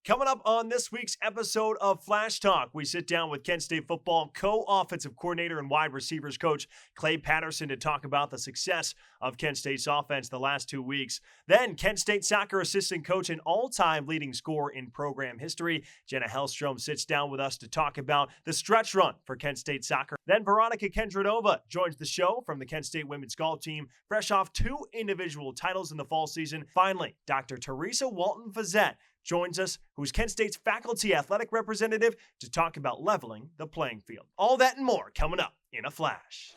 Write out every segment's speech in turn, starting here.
Coming up on this week's episode of Flashtalk, we sit down with Kent State football co-offensive coordinator and wide receivers coach Clay Patterson to talk about the success of Kent State's offense the last 2 weeks. Then Kent State soccer assistant coach and all-time leading scorer in program history, Jenna Hellstrom, sits down with us to talk about the stretch run for Kent State soccer. Then Veronika Kedronova joins the show from the Kent State women's golf team, fresh off 2 individual titles in the fall season. Finally, Dr. Theresa Walton-Fissette joins us, who's Kent State's faculty athletic representative, to talk about leveling the playing field. All that and more coming up in a flash.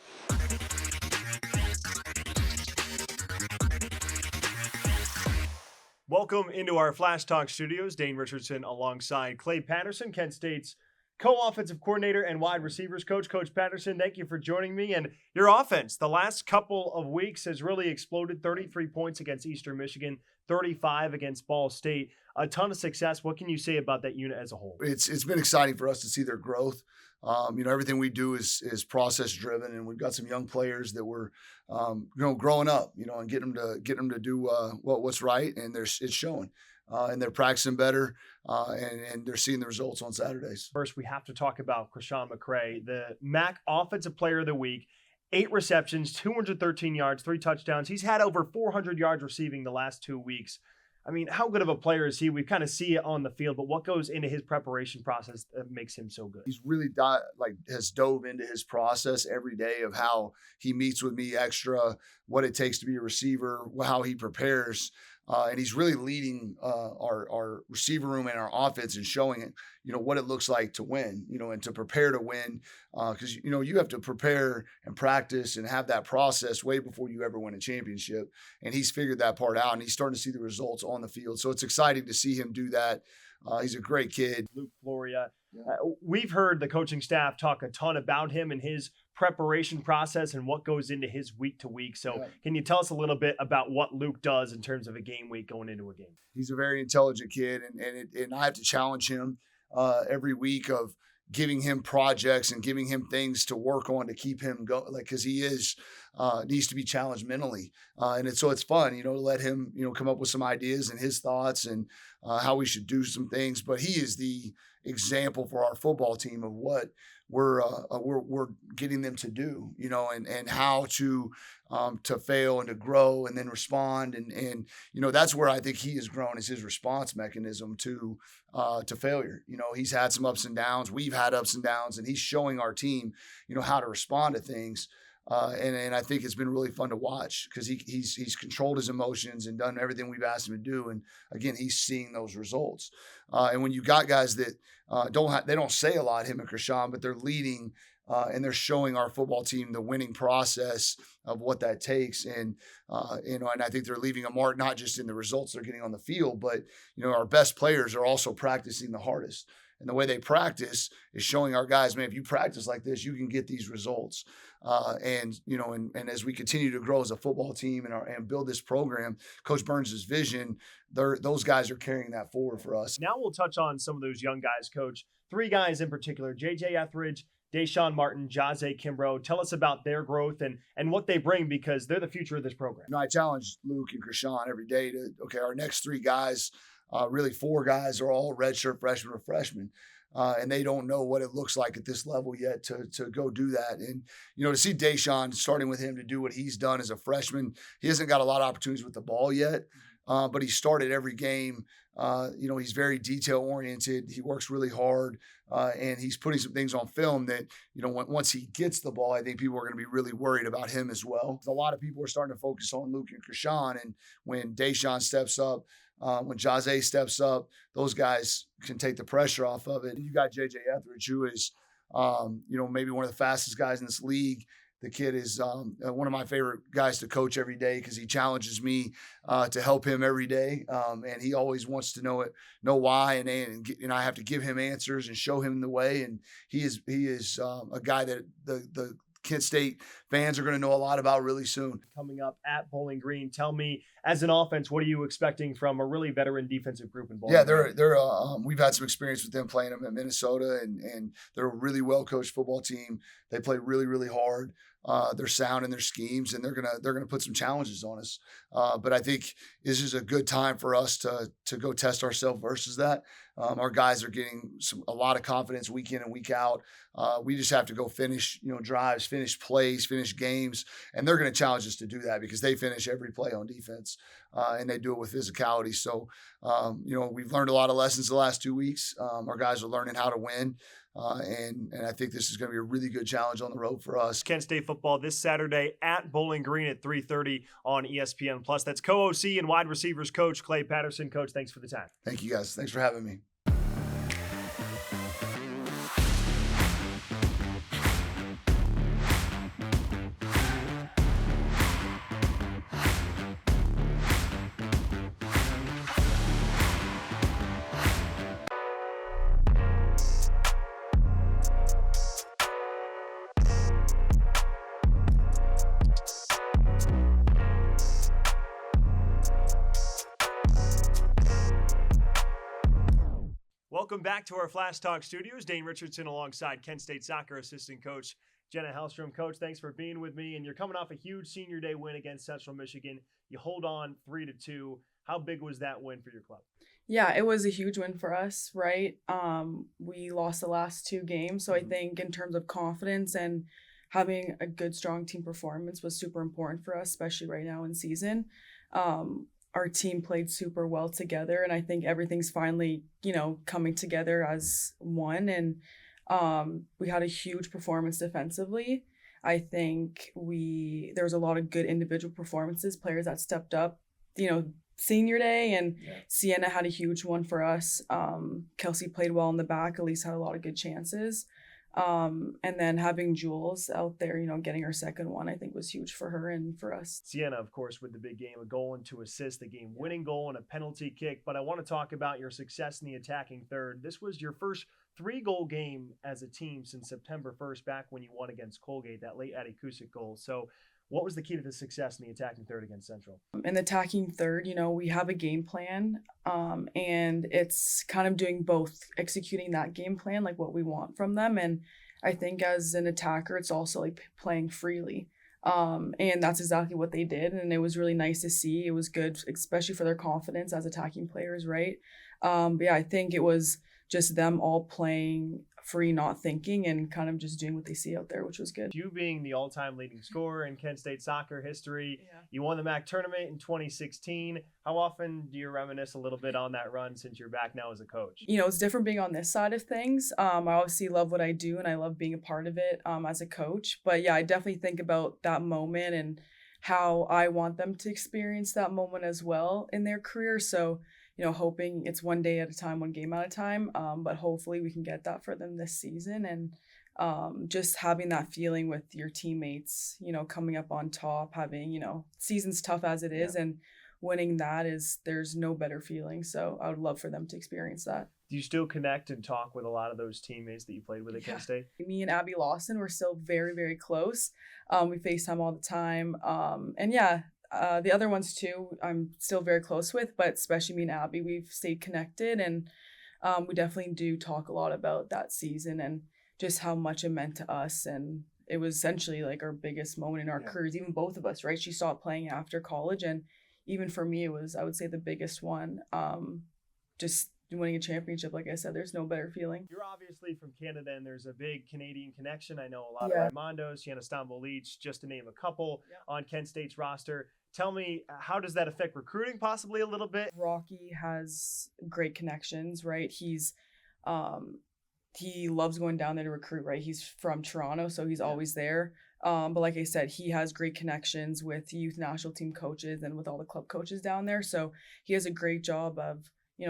Welcome into our Flash Talk studios. Dane Richardson alongside Clay Patterson, Kent State's co-offensive coordinator and wide receivers coach. Coach Patterson, thank you for joining me. And your offense, the last couple of weeks, has really exploded. 33 points against Eastern Michigan, 35 against Ball State. A ton of success. What can you say about that unit as a whole? It's been exciting for us to see their growth. Everything we do is process driven, and we've got some young players that we're growing up, and get them to do what's right, and it's showing. And they're practicing better, and they're seeing the results on Saturdays. First, we have to talk about Chrishaun McCray, the MAC Offensive Player of the Week. 8 receptions, 213 yards, 3 touchdowns. He's had over 400 yards receiving the last 2 weeks. I mean, how good of a player is he? We kind of see it on the field, but what goes into his preparation process that makes him so good? He's really has dove into his process every day of how he meets with me extra, what it takes to be a receiver, how he prepares. And he's really leading our receiver room and our offense and showing it, what it looks like to win, and to prepare to win. Because, you have to prepare and practice and have that process way before you ever win a championship. And he's figured that part out, and he's starting to see the results on the field. So it's exciting to see him do that. He's a great kid. Luke Floria. We've heard the coaching staff talk a ton about him and his preparation process and what goes into his week to week. So Can you tell us a little bit about what Luke does in terms of a game week going into a game? He's a very intelligent kid, and I have to challenge him every week of giving him projects and giving him things to work on to keep him going, because he needs to be challenged mentally. So it's fun, to let him, come up with some ideas and his thoughts and how we should do some things. But he is the example for our football team of what we're getting them to do, and how to fail and to grow and then respond. And that's where I think he has grown, is his response mechanism to failure. He's had some ups and downs. We've had ups and downs, and he's showing our team, how to respond to things. And I think it's been really fun to watch, because he's controlled his emotions and done everything we've asked him to do. And again, he's seeing those results. And when you got guys that they don't say a lot, him and Chrishaun, but they're leading and they're showing our football team the winning process of what that takes. And I think they're leaving a mark, not just in the results they're getting on the field, but our best players are also practicing the hardest. And the way they practice is showing our guys, man, if you practice like this, you can get these results. And as we continue to grow as a football team and build this program, Coach Burns' vision, those guys are carrying that forward for us. Now we'll touch on some of those young guys, Coach. 3 guys in particular: J.J. Etheridge, Deshaun Martin, Jahzay Kimbrough. Tell us about their growth and what they bring, because they're the future of this program. I challenge Luke and Chrishaun every day our next 3 guys, really 4 guys, are all redshirt freshmen or freshmen. And they don't know what it looks like at this level yet to go do that. And, to see Deshaun, starting with him to do what he's done as a freshman, he hasn't got a lot of opportunities with the ball yet, but he started every game. He's very detail-oriented. He works really hard, and he's putting some things on film that, once he gets the ball, I think people are going to be really worried about him as well. A lot of people are starting to focus on Luke and Chrishaun, and when Deshaun steps up, when Jahzay steps up, those guys can take the pressure off of it. And you got J.J. Etheridge, who is, maybe one of the fastest guys in this league. The kid is one of my favorite guys to coach every day, because he challenges me to help him every day, and he always wants to know why, and I have to give him answers and show him the way. And he is a guy that the Kent State fans are going to know a lot about really soon. Coming up at Bowling Green, tell me, as an offense, what are you expecting from a really veteran defensive group in Bowling Green? They're we've had some experience with them playing them at Minnesota, and they're a really well-coached football team. They play really, really hard. They're sound in their schemes, and they're gonna put some challenges on us. But I think this is a good time for us to go test ourselves versus that. Our guys are getting a lot of confidence week in and week out. We just have to go finish, drives, finish plays, finish games, and they're going to challenge us to do that because they finish every play on defense, and they do it with physicality. So, we've learned a lot of lessons the last 2 weeks. Our guys are learning how to win. And I think this is going to be a really good challenge on the road for us. Kent State football this Saturday at Bowling Green at 3:30 on ESPN+. That's co-OC and wide receivers coach Clay Patterson. Coach, thanks for the time. Thank you, guys. Thanks for having me. Welcome back to our Flashtalk studios. Dane Richardson alongside Kent State soccer assistant coach Jenna Hellstrom. Coach, thanks for being with me. And you're coming off a huge senior day win against Central Michigan. You hold on 3-2. How big was that win for your club? Yeah, it was a huge win for us, right? We lost the last 2 games. So I think in terms of confidence and having a good, strong team performance was super important for us, especially right now in season. Our team played super well together, and I think everything's finally, coming together as one. And we had a huge performance defensively. I think there was a lot of good individual performances, players that stepped up, senior day, and Sienna had a huge one for us. Kelsey played well in the back, Elise had a lot of good chances. And then having Jules out there, getting her second one, I think was huge for her and for us. Sienna, of course, with the big game, a goal and 2 assists, the game-winning goal and a penalty kick. But I want to talk about your success in the attacking third. This was your first 3-goal game as a team since September 1st, back when you won against Colgate, that late Addie Kusick goal. So what was the key to the success in the attacking third against Central? In the attacking third, we have a game plan, and it's kind of doing both, executing that game plan, like what we want from them. And I think as an attacker, it's also like playing freely. And that's exactly what they did. And it was really nice to see. It was good, especially for their confidence as attacking players, right? But yeah, I think it was just them all playing free, not thinking, and kind of just doing what they see out there, which was good. You being the all-time leading scorer in Kent State soccer history, You won the MAC tournament in 2016. How often do you reminisce a little bit on that run since you're back now as a coach? It's different being on this side of things. I obviously love what I do, and I love being a part of it as a coach. But yeah, I definitely think about that moment and how I want them to experience that moment as well in their career. So hoping it's one day at a time, one game at a time. But hopefully we can get that for them this season. And just having that feeling with your teammates, coming up on top, having, season's tough as it is, and winning that there's no better feeling. So I would love for them to experience that. Do you still connect and talk with a lot of those teammates that you played with at Kent State? Me and Abby Lawson, we're still very, very close. We FaceTime all the time. The other ones too, I'm still very close with, but especially me and Abby, we've stayed connected, and we definitely do talk a lot about that season and just how much it meant to us. And it was essentially like our biggest moment in our careers, even both of us, right? She stopped playing after college, and even for me, it was, I would say, the biggest one. Just winning a championship, like I said, there's no better feeling. You're obviously from Canada, and there's a big Canadian connection. I know a lot of Raimondos, Sienna Stambo-Leach, just to name a couple on Kent State's roster. Tell me, how does that affect recruiting possibly a little bit? Rocky has great connections, right? He loves going down there to recruit, right? He's from Toronto, so he's always there. But like I said, he has great connections with youth national team coaches and with all the club coaches down there. So he has a great job of,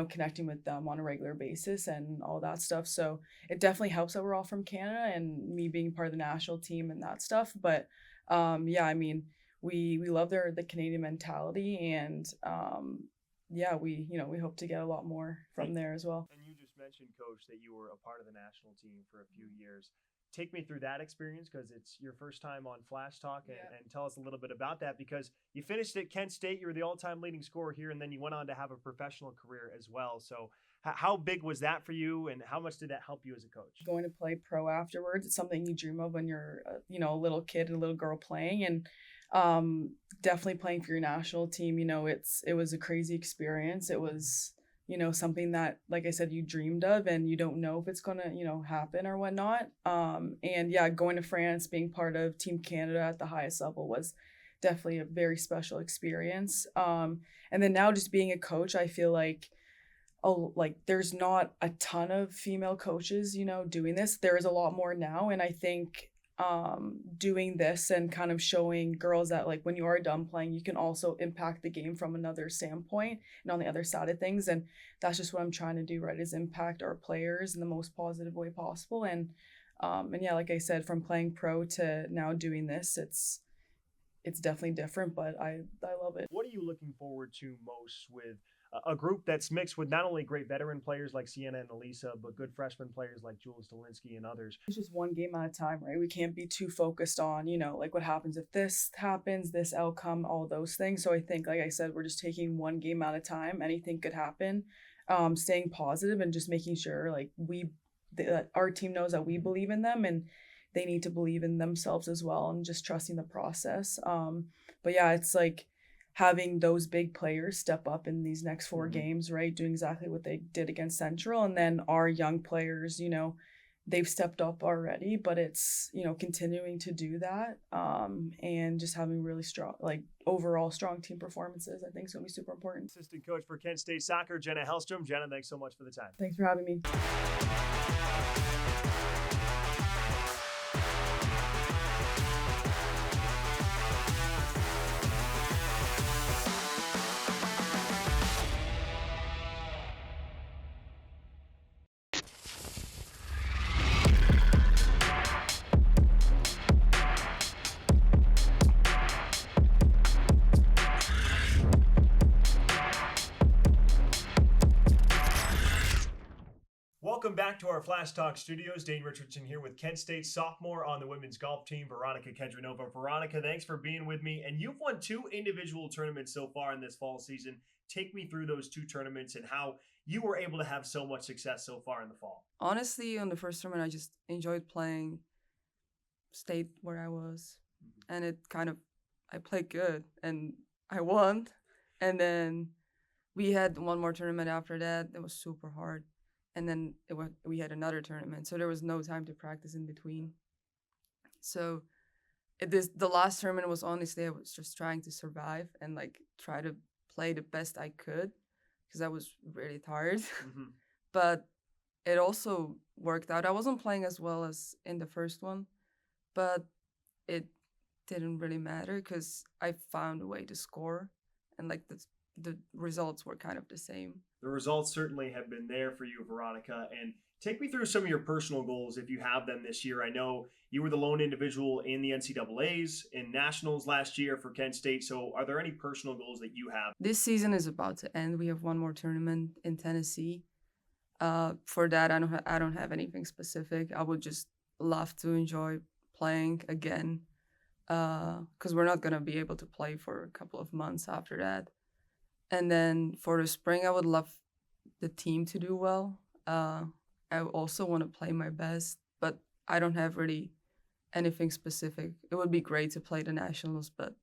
connecting with them on a regular basis and all that stuff. So it definitely helps that we're all from Canada and me being part of the national team and that stuff. But we love the Canadian mentality, and we hope to get a lot more from there as well. And you just mentioned, Coach, that you were a part of the national team for a few years. Take me through that experience, because it's your first time on Flashtalk, and tell us a little bit about that, because you finished at Kent State, you were the all-time leading scorer here, and then you went on to have a professional career as well. So How big was that for you, and how much did that help you as a coach? Going to play pro afterwards, it's something you dream of when you're, a little kid and a little girl playing, and definitely playing for your national team. It was a crazy experience. It was, something that, like I said, you dreamed of, and you don't know if it's gonna, happen or whatnot. And yeah, going to France, being part of Team Canada at the highest level was definitely a very special experience. And then now just being a coach, I feel like, there's not a ton of female coaches, doing this. There is a lot more now, and I think doing this and kind of showing girls that, like, when you are done playing, you can also impact the game from another standpoint and on the other side of things. And that's just what I'm trying to do, right, is impact our players in the most positive way possible. And yeah, like I said, from playing pro to now doing this, it's definitely different, but I love it. What are you looking forward to most with a group that's mixed with not only great veteran players like Sienna and Elisa, but good freshman players like Jules Dolinsky and others? It's just one game at a time, right? We can't be too focused on, like, what happens if this happens, this outcome, all those things. So I think, like I said, we're just taking one game at a time. Anything could happen. Staying positive and just making sure, like, that our team knows that we believe in them, and they need to believe in themselves as well, and just trusting the process. But yeah, it's like having those big players step up in these next 4 games, right? Doing exactly what they did against Central. And then our young players, they've stepped up already, but it's, continuing to do that. And just having really strong, like, overall strong team performances, I think is going to be super important. Assistant coach for Kent State Soccer, Jenna Hellstrom. Jenna, thanks so much for the time. Thanks for having me. Welcome back to our Flashtalk studios. Dane Richardson here with Kent State sophomore on the women's golf team, Veronika Kedronova. Veronika, thanks for being with me. And you've won 2 individual tournaments so far in this fall season. Take me through those 2 tournaments and how you were able to have so much success so far in the fall. Honestly, on the first tournament, I just enjoyed playing, stayed where I was, and I played good, and I won. And then we had one more tournament after that. It was super hard. And then we had another tournament, so there was no time to practice in between. So the last tournament was, honestly, I was just trying to survive and, like, try to play the best I could, because I was really tired. But it also worked out. I wasn't playing as well as in the first one, but it didn't really matter because I found a way to score, and, like, the results were kind of the same. The results certainly have been there for you, Veronika. And take me through some of your personal goals if you have them this year. I know you were the lone individual in the NCAAs, in nationals last year for Kent State. So are there any personal goals that you have? This season is about to end. We have one more tournament in Tennessee. For that, I don't have anything specific. I would just love to enjoy playing again, because we're not going to be able to play for a couple of months after that. And then for the spring, I would love the team to do well. I also want to play my best, but I don't have really anything specific. It would be great to play the nationals, but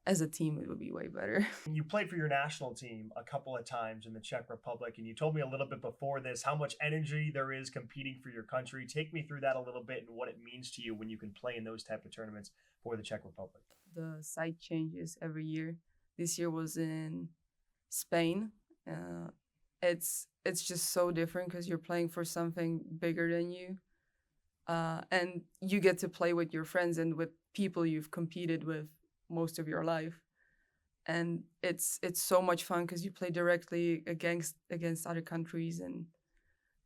as a team, it would be way better. You played for your national team a couple of times in the Czech Republic, and you told me a little bit before this how much energy there is competing for your country. Take me through that a little bit and what it means to you when you can play in those type of tournaments for the Czech Republic. The site changes every year. This year was in Spain. It's just so different because you're playing for something bigger than you. And you get to play with your friends and with people you've competed with most of your life. And it's so much fun because you play directly against other countries, and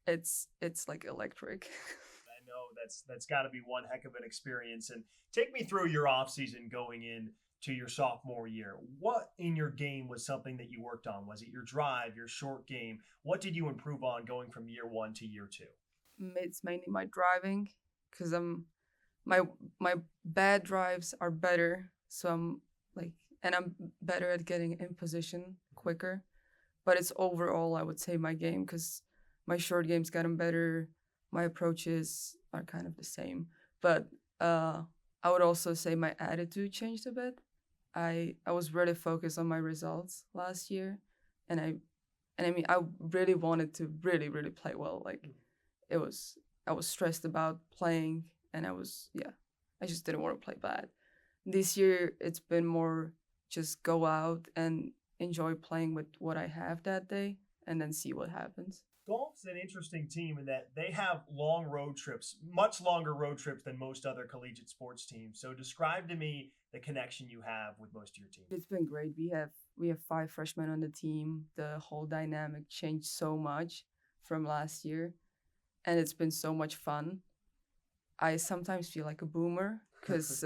it's like electric. I know that's got to be one heck of an experience. And take me through your off season going in to your sophomore year. What in your game was something that you worked on? Was it your drive, your short game? What did you improve on going from year 1 to year 2? It's mainly my driving, because my bad drives are better, so I'm better at getting in position quicker. But it's overall, I would say, my game, because my short game's gotten better. My approaches are kind of the same. But I would also say my attitude changed a bit. I was really focused on my results last year, and I mean I really wanted to really play well. Like I was stressed about playing, and I just didn't want to play bad. This year it's been more just go out and enjoy playing with what I have that day, and then see what happens. Golf's an interesting team in that they have long road trips, much longer road trips than most other collegiate sports teams. So describe to me the connection you have with most of your team. It's been great. We have 5 freshmen on the team. The whole dynamic changed so much from last year, and it's been so much fun. I sometimes feel like a boomer because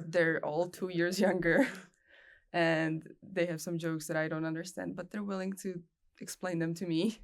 they're all 2 years younger, and they have some jokes that I don't understand, but they're willing to explain them to me.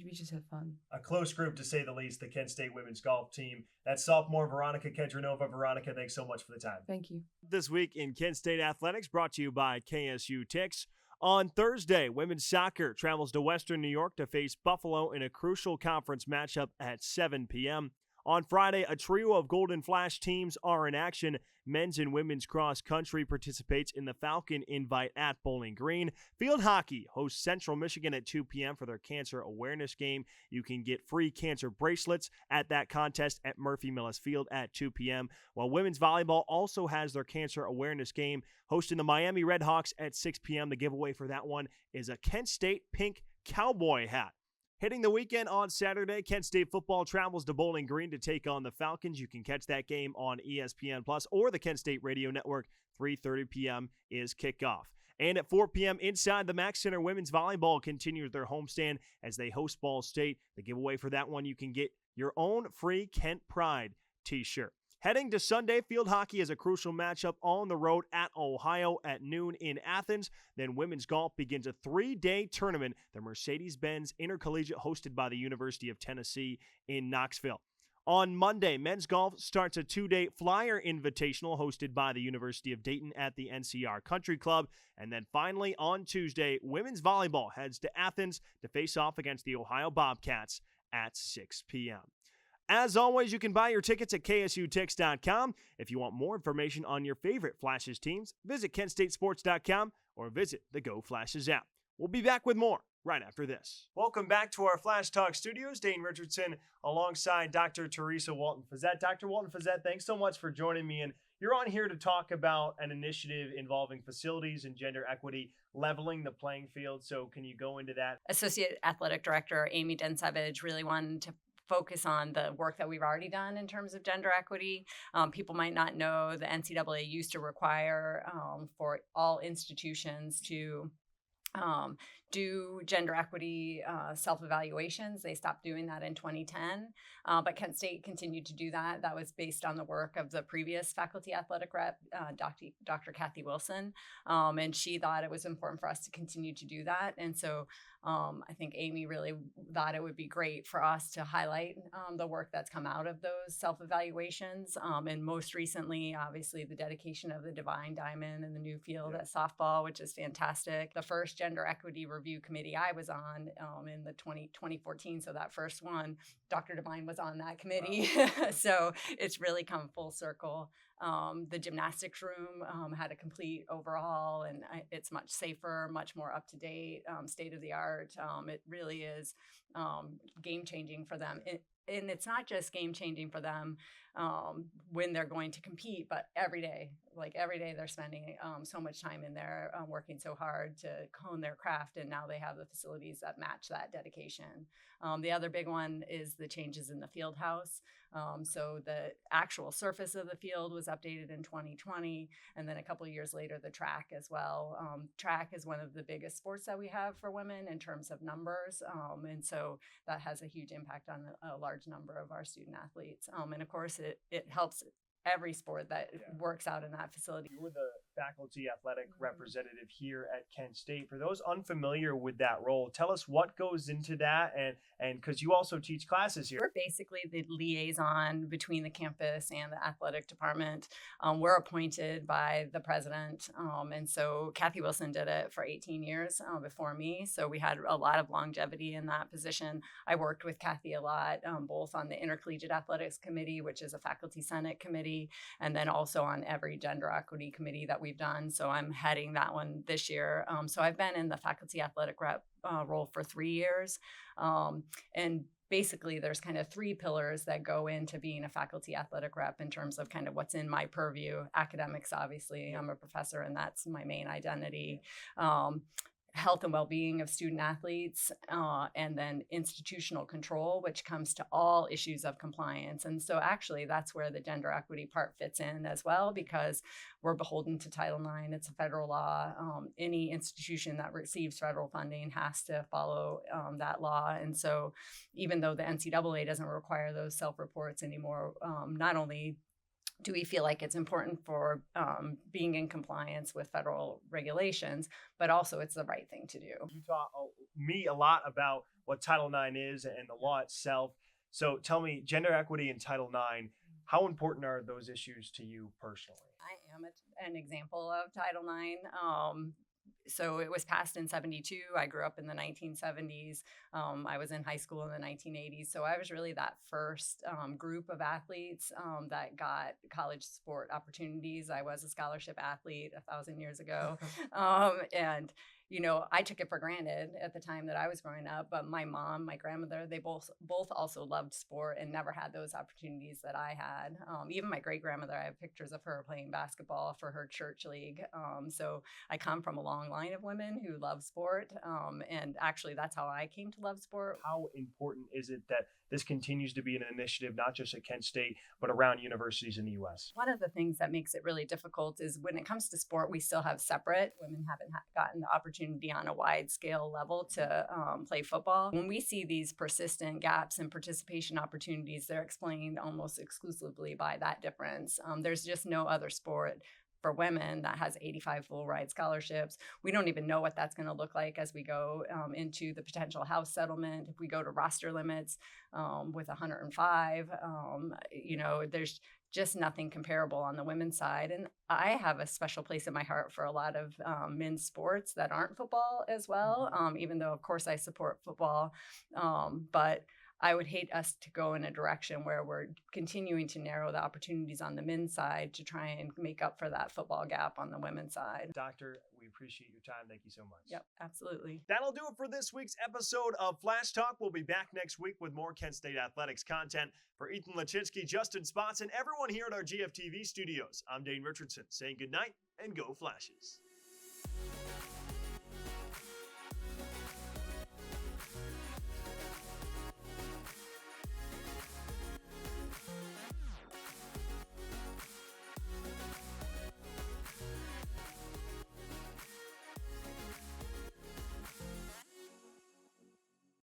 We just had fun. A close group, to say the least, the Kent State women's golf team. That's sophomore Veronika Kedronova. Veronika, thanks so much for the time. Thank you. This week in Kent State Athletics, brought to you by KSU Tix. On Thursday, women's soccer travels to Western New York to face Buffalo in a crucial conference matchup at 7 p.m. On Friday, a trio of Golden Flash teams are in action. Men's and women's cross country participates in the Falcon Invite at Bowling Green. Field hockey hosts Central Michigan at 2 p.m. for their cancer awareness game. You can get free cancer bracelets at that contest at Murphy Millis Field at 2 p.m. While women's volleyball also has their cancer awareness game hosting the Miami Redhawks at 6 p.m. The giveaway for that one is a Kent State pink cowboy hat. Hitting the weekend on Saturday, Kent State football travels to Bowling Green to take on the Falcons. You can catch that game on ESPN Plus or the Kent State Radio Network. 3:30 p.m. is kickoff. And at 4 p.m. inside the Mack Center, women's volleyball continues their homestand as they host Ball State. The giveaway for that one, you can get your own free Kent Pride t-shirt. Heading to Sunday, field hockey is a crucial matchup on the road at Ohio at noon in Athens. Then women's golf begins a 3-day tournament, the Mercedes-Benz Intercollegiate, hosted by the University of Tennessee in Knoxville. On Monday, men's golf starts a 2-day Flyer Invitational hosted by the University of Dayton at the NCR Country Club. And then finally on Tuesday, women's volleyball heads to Athens to face off against the Ohio Bobcats at 6 p.m. As always, you can buy your tickets at ksutix.com. If you want more information on your favorite Flashes teams, visit kentstatesports.com or visit the Go Flashes app. We'll be back with more right after this. Welcome back to our Flash Talk studios. Dane Richardson alongside Dr. Theresa Walton-Fissette. Dr. Walton-Fissette, thanks so much for joining me. And you're on here to talk about an initiative involving facilities and gender equity, leveling the playing field. So can you go into that? Associate Athletic Director Amy Densevich really wanted to focus on the work that we've already done in terms of gender equity. People might not know the NCAA used to require for all institutions to do gender equity self-evaluations. They stopped doing that in 2010, but Kent State continued to do that. That was based on the work of the previous faculty athletic rep, Dr. Kathy Wilson, and she thought it was important for us to continue to do that. And so I think Amy really thought it would be great for us to highlight the work that's come out of those self-evaluations. And most recently, obviously, the dedication of the Divine Diamond and the new field at softball, which is fantastic. The first gender equity review committee I was on in the 2014, so that first one, Dr. Divine was on that committee. Wow. So it's really come full circle. The gymnastics room had a complete overhaul, and it's much safer, much more up to date, state of the art. It really is game changing for them. And it's not just game changing for them when they're going to compete, but every day. Like every day they're spending so much time in there, working so hard to hone their craft, and now they have the facilities that match that dedication. The other big one is the changes in the field house. So the actual surface of the field was updated in 2020, and then a couple of years later, the track as well. Track is one of the biggest sports that we have for women in terms of numbers, and so that has a huge impact on a large number of our student athletes. And of course, it helps every sport that works out in that facility. You were the faculty athletic representative here at Kent State. For those unfamiliar with that role, tell us what goes into that, and because you also teach classes here. We're basically the liaison between the campus and the athletic department. We're appointed by the president, and so Kathy Wilson did it for 18 years before me, so we had a lot of longevity in that position. I worked with Kathy a lot, both on the Intercollegiate Athletics Committee, which is a faculty senate committee, and then also on every gender equity committee that we've done. So I'm heading that one this year. So I've been in the faculty athletic rep role for 3 years. And basically there's kind of 3 pillars that go into being a faculty athletic rep in terms of kind of what's in my purview. Academics, obviously, I'm a professor and that's my main identity. Health and well-being of student athletes, and then institutional control, which comes to all issues of compliance. And so actually that's where the gender equity part fits in as well, because we're beholden to Title IX. It's a federal law. Any institution that receives federal funding has to follow that law. And so even though the NCAA doesn't require those self-reports anymore, not only do we feel like it's important for being in compliance with federal regulations, but also it's the right thing to do. You taught me a lot about what Title IX is and the law itself. So tell me, gender equity and Title IX, how important are those issues to you personally? I am an example of Title IX. So it was passed in 72. I grew up in the 1970s. I was in high school in the 1980s. So I was really that first group of athletes that got college sport opportunities. I was a scholarship athlete 1,000 years ago. And you know, I took it for granted at the time that I was growing up, but my mom, my grandmother, they both also loved sport and never had those opportunities that I had. Even my great grandmother, I have pictures of her playing basketball for her church league. So I come from a long line of women who love sport. And actually that's how I came to love sport. How important is it that this continues to be an initiative, not just at Kent State, but around universities in the U.S.? One of the things that makes it really difficult is when it comes to sport, we still have separate. Women haven't gotten the opportunity on a wide scale level to play football. When we see these persistent gaps in participation opportunities, they're explained almost exclusively by that difference. There's just no other sport for women that has 85 full ride scholarships. We don't even know what that's going to look like as we go into the potential House settlement. If we go to roster limits with 105, you know, there's just nothing comparable on the women's side. And I have a special place in my heart for a lot of men's sports that aren't football as well, even though, of course, I support football. But I would hate us to go in a direction where we're continuing to narrow the opportunities on the men's side to try and make up for that football gap on the women's side. Doctor, we appreciate your time. Thank you so much. Yep, absolutely. That'll do it for this week's episode of Flash Talk. We'll be back next week with more Kent State athletics content. For Ethan Lachinsky, Justin Spots, and everyone here at our GFTV studios, I'm Dane Richardson saying goodnight and go Flashes.